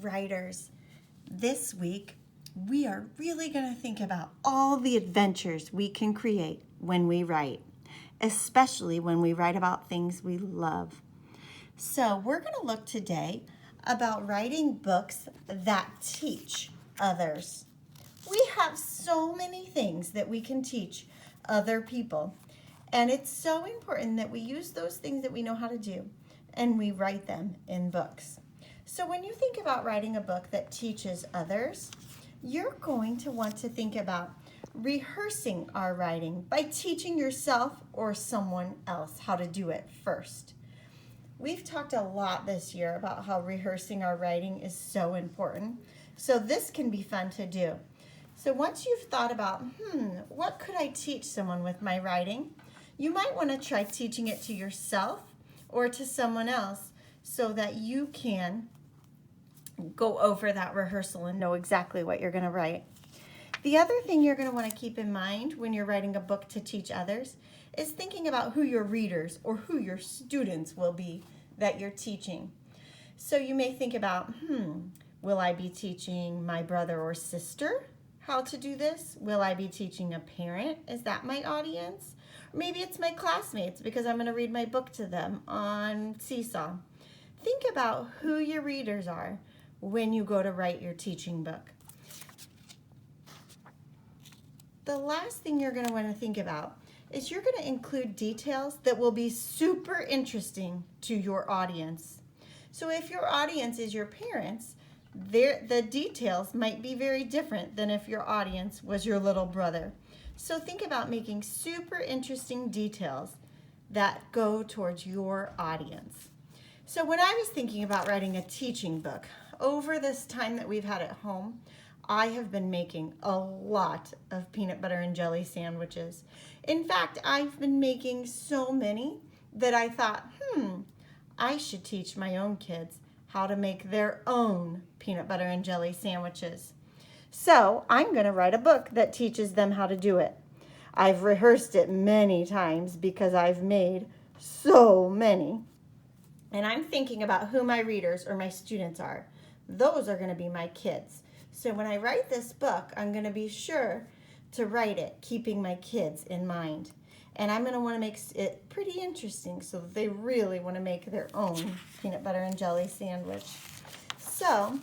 writers, this week we are really going to think about all the adventures we can create when we write, especially when we write about things we love. So we're going to look today about writing books that teach others. We have so many things that we can teach other people, and it's so important that we use those things that we know how to do and we write them in books. So when you think about writing a book that teaches others, you're going to want to think about rehearsing our writing by teaching yourself or someone else how to do it first. We've talked a lot this year about how rehearsing our writing is so important. So this can be fun to do. So once you've thought about, what could I teach someone with my writing? You might want to try teaching it to yourself or to someone else so that you can go over that rehearsal and know exactly what you're going to write. The other thing you're going to want to keep in mind when you're writing a book to teach others is thinking about who your readers or who your students will be that you're teaching. So you may think about, will I be teaching my brother or sister how to do this? Will I be teaching a parent? Is that my audience? Or maybe it's my classmates because I'm going to read my book to them on Seesaw. Think about who your readers are when you go to write your teaching book. The last thing you're going to want to think about is you're going to include details that will be super interesting to your audience. So if your audience is your parents, the details might be very different than if your audience was your little brother. So think about making super interesting details that go towards your audience. So when I was thinking about writing a teaching book, over this time that we've had at home, I have been making a lot of peanut butter and jelly sandwiches. In fact, I've been making so many that I thought, I should teach my own kids how to make their own peanut butter and jelly sandwiches. So I'm going to write a book that teaches them how to do it. I've rehearsed it many times because I've made so many. And I'm thinking about who my readers or my students are. Those are going to be my kids. So when I write this book, I'm going to be sure to write it keeping my kids in mind. And I'm going to want to make it pretty interesting so that they really want to make their own peanut butter and jelly sandwich. So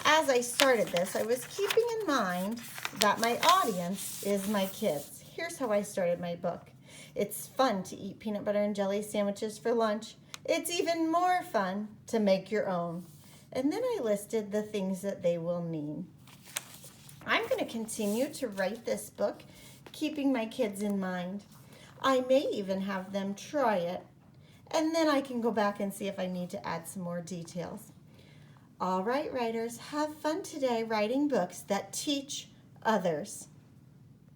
as I started this, I was keeping in mind that my audience is my kids. Here's how I started my book. It's fun to eat peanut butter and jelly sandwiches for lunch. It's even more fun to make your own. And then I listed the things that they will need. I'm going to continue to write this book, keeping my kids in mind. I may even have them try it, and then I can go back and see if I need to add some more details. All right, writers, have fun today writing books that teach others.